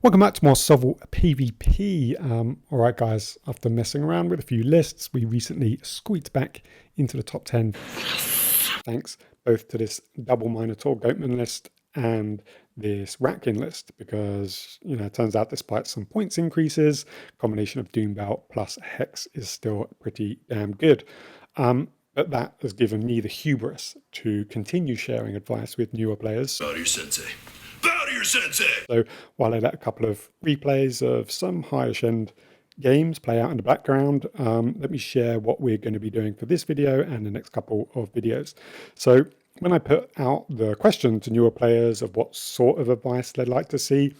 Welcome back to more SOVL PVP. All right, guys, after messing around with a few lists, we recently squeaked back into the top 10. Thanks both to this double Minotaur Goatman list and this Ratkin list, because, it turns out despite some points increases, combination of Doom Belt plus Hex is still pretty damn good. But that has given me the hubris to continue sharing advice with newer players. Bow to your sensei. Bow to your sensei! So while I let a couple of replays of some highish end games play out in the background, let me share what we're going to be doing for this video and the next couple of videos. So when I put out the question to newer players of what sort of advice they'd like to see,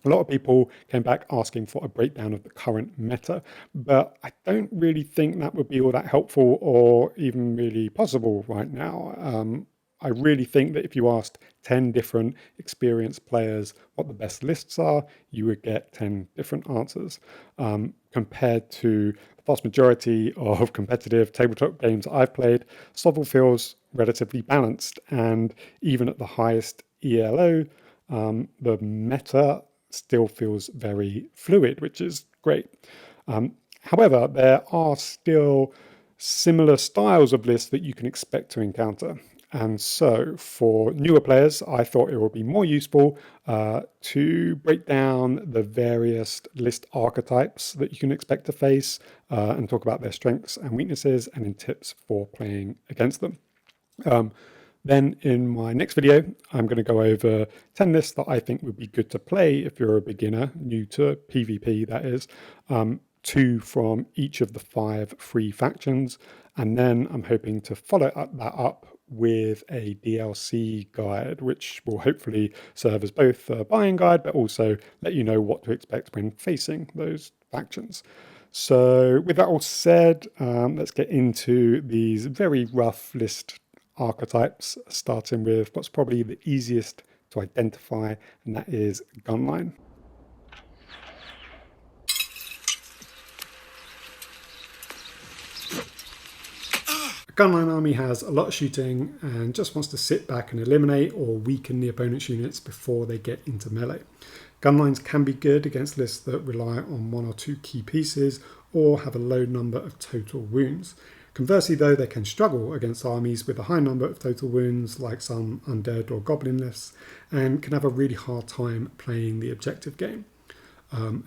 a lot of people came back asking for a breakdown of the current meta, but I don't really think that would be all that helpful or even really possible right now. I really think that if you asked 10 different experienced players what the best lists are, you would get 10 different answers. Compared to the vast majority of competitive tabletop games I've played, SOVL feels relatively balanced, and even at the highest ELO, the meta still feels very fluid, which is great. However, there are still similar styles of lists that you can expect to encounter. And so for newer players, I thought it would be more useful to break down the various list archetypes that you can expect to face and talk about their strengths and weaknesses and in tips for playing against them. Then in my next video, I'm going to go over 10 lists that I think would be good to play if you're a beginner, new to PvP that is, 2 from each of the 5 free factions. And then I'm hoping to follow that up with a DLC guide, which will hopefully serve as both a buying guide, but also let you know what to expect when facing those factions. So with that all said, let's get into these very rough list archetypes, starting with what's probably the easiest to identify, and that is Gunline. A Gunline army has a lot of shooting and just wants to sit back and eliminate or weaken the opponent's units before they get into melee. Gunlines can be good against lists that rely on 1 or 2 key pieces or have a low number of total wounds. Conversely, though, they can struggle against armies with a high number of total wounds, like some undead or goblin lists, and can have a really hard time playing the objective game.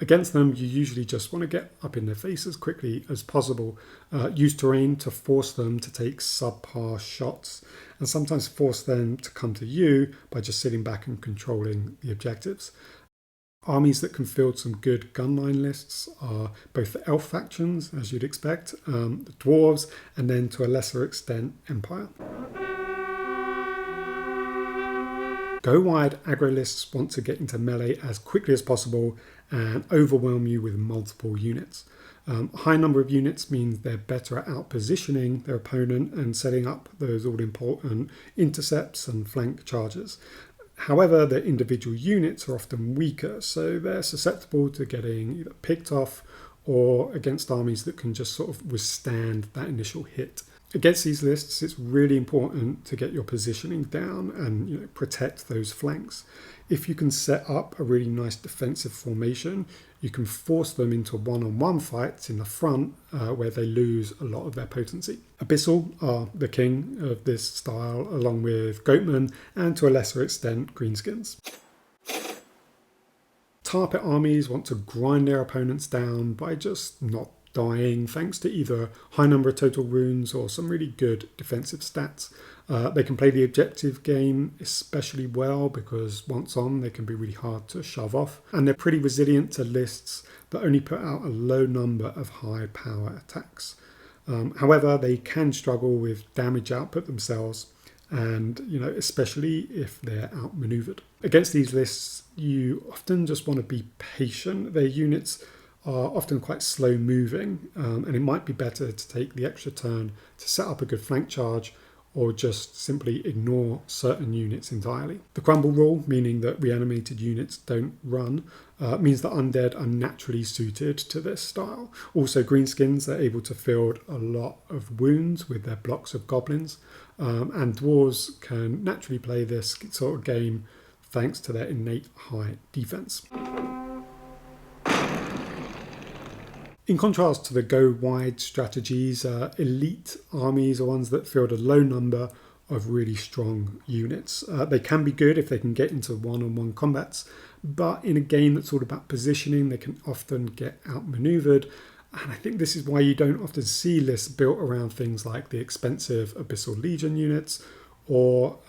Against them, you usually just want to get up in their face as quickly as possible, use terrain to force them to take subpar shots, and sometimes force them to come to you by just sitting back and controlling the objectives. Armies that can field some good gunline lists are both the elf factions, as you'd expect, the dwarves, and then to a lesser extent, Empire. Go wide aggro lists want to get into melee as quickly as possible and overwhelm you with multiple units. A high number of units means they're better at outpositioning their opponent and setting up those all-important intercepts and flank charges. However, the individual units are often weaker, so they're susceptible to getting either picked off or against armies that can just sort of withstand that initial hit. Against these lists, it's really important to get your positioning down and protect those flanks. If you can set up a really nice defensive formation, you can force them into one-on-one fights in the front where they lose a lot of their potency. Abyssal are the king of this style, along with Goatmen and to a lesser extent Greenskins. Tar Pit armies want to grind their opponents down by just not dying thanks to either a high number of total wounds or some really good defensive stats. They can play the objective game especially well because once on they can be really hard to shove off, and they're pretty resilient to lists that only put out a low number of high power attacks. However, they can struggle with damage output themselves, and especially if they're outmaneuvered. Against these lists, you often just want to be patient. Their units are often quite slow moving, and it might be better to take the extra turn to set up a good flank charge or just simply ignore certain units entirely. The crumble rule, meaning that reanimated units don't run, means that undead are naturally suited to this style. Also, greenskins are able to field a lot of wounds with their blocks of goblins, and dwarves can naturally play this sort of game thanks to their innate high defense. In contrast to the go wide strategies, elite armies are ones that field a low number of really strong units. They can be good if they can get into one-on-one combats, but in a game that's all about positioning, they can often get outmaneuvered. And I think this is why you don't often see lists built around things like the expensive Abyssal Legion units or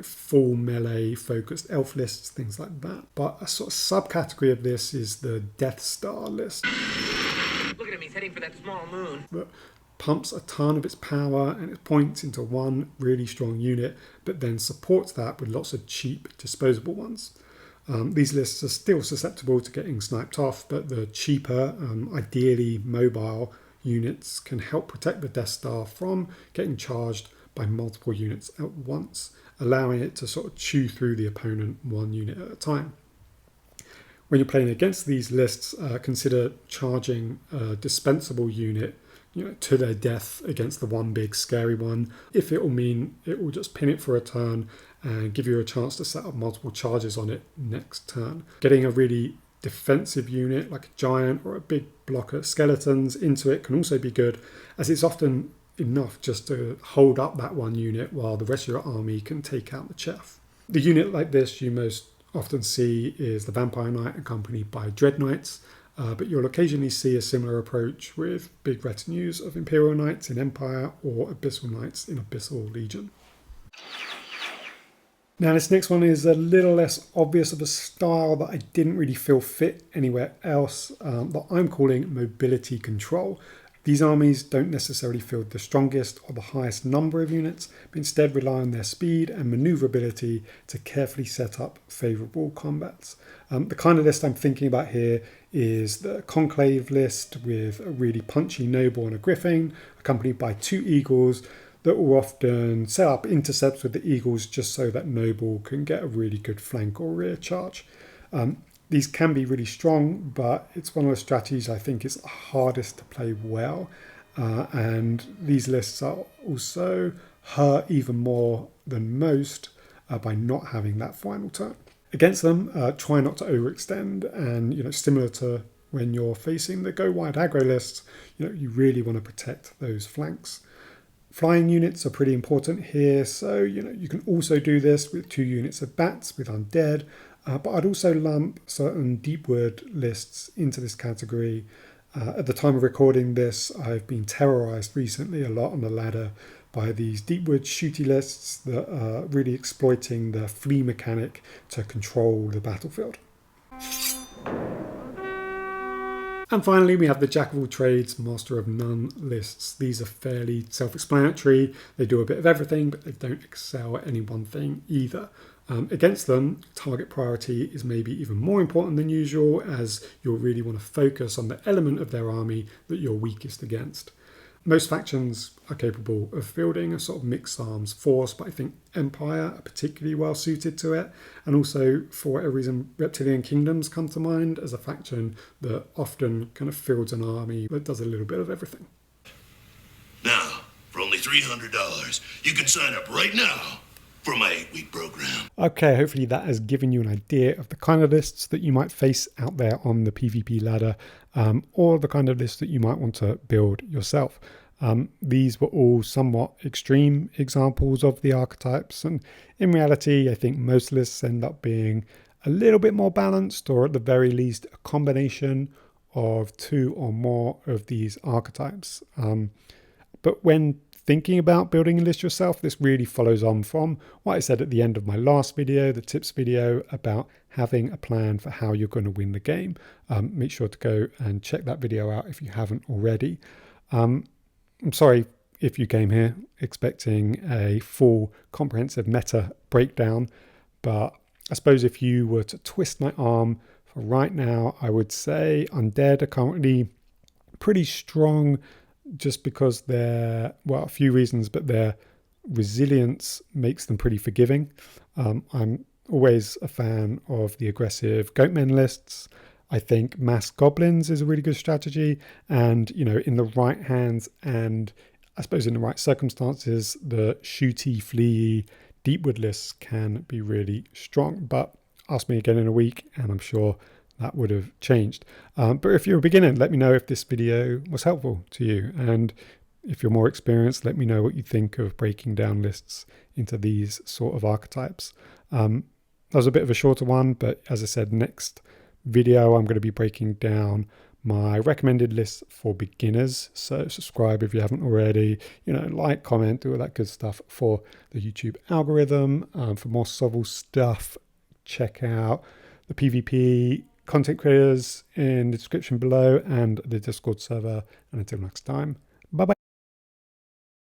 full melee focused elf lists, things like that. But a sort of subcategory of this is the Death Star list. Look at him, he's heading for that small moon. That pumps a ton of its power and it points into one really strong unit, but then supports that with lots of cheap disposable ones. These lists are still susceptible to getting sniped off, but the cheaper, ideally mobile units can help protect the Death Star from getting charged by multiple units at once, allowing it to sort of chew through the opponent one unit at a time. When you're playing against these lists, consider charging a dispensable unit to their death against the one big scary one, if it will mean it will just pin it for a turn and give you a chance to set up multiple charges on it next turn. Getting a really defensive unit like a giant or a big block of skeletons into it can also be good, as it's often enough just to hold up that one unit while the rest of your army can take out the chaff. The unit like this you most often see is the Vampire Knight accompanied by Dread Knights, but you'll occasionally see a similar approach with big retinues of Imperial Knights in Empire or Abyssal Knights in Abyssal Legion. Now this next one is a little less obvious of a style that I didn't really feel fit anywhere else, that I'm calling mobility control. These armies don't necessarily field the strongest or the highest number of units, but instead rely on their speed and maneuverability to carefully set up favourable combats. The kind of list I'm thinking about here is the Conclave list with a really punchy noble and a griffin, accompanied by 2 eagles that will often set up intercepts with the eagles just so that noble can get a really good flank or rear charge. These can be really strong, but it's one of the strategies I think is hardest to play well. And these lists are also hurt even more than most by not having that final turn. Against them, try not to overextend, and similar to when you're facing the go wide aggro lists, you really want to protect those flanks. Flying units are pretty important here, so you can also do this with 2 units of bats with undead, but I'd also lump certain Deepwood lists into this category. At the time of recording this, I've been terrorized recently a lot on the ladder by these Deepwood shooty lists that are really exploiting the flee mechanic to control the battlefield. And finally, we have the Jack of all trades, master of none lists. These are fairly self-explanatory. They do a bit of everything, but they don't excel at any one thing either. Against them, target priority is maybe even more important than usual, as you'll really want to focus on the element of their army that you're weakest against. Most factions are capable of fielding a sort of mixed arms force, but I think Empire are particularly well suited to it. And also, for whatever reason, Reptilian Kingdoms come to mind as a faction that often kind of fields an army that does a little bit of everything. Now, for only $300, you can sign up right now for my 8-week program. Okay, hopefully that has given you an idea of the kind of lists that you might face out there on the PvP ladder, or the kind of lists that you might want to build yourself. These were all somewhat extreme examples of the archetypes, and in reality I think most lists end up being a little bit more balanced, or at the very least a combination of 2 or more of these archetypes. But when thinking about building a list yourself, this really follows on from what I said at the end of my last video, the tips video, about having a plan for how you're going to win the game. Make sure to go and check that video out if you haven't already. I'm sorry if you came here expecting a full comprehensive meta breakdown, but I suppose if you were to twist my arm for right now, I would say undead are currently pretty strong, just because they're, well, a few reasons, but their resilience makes them pretty forgiving. I'm always a fan of the aggressive goatmen lists. I think mass goblins is a really good strategy, and in the right hands and I suppose in the right circumstances, the shooty, fleey Deepwood lists can be really strong. But ask me again in a week and I'm sure that would have changed. But if you're a beginner, let me know if this video was helpful to you. And if you're more experienced, let me know what you think of breaking down lists into these sort of archetypes. That was a bit of a shorter one, but as I said, next video I'm going to be breaking down my recommended list for beginners. So subscribe if you haven't already, like, comment, do all that good stuff for the YouTube algorithm. For more SOVL stuff, check out the PvP content creators in the description below and the Discord server. And until next time,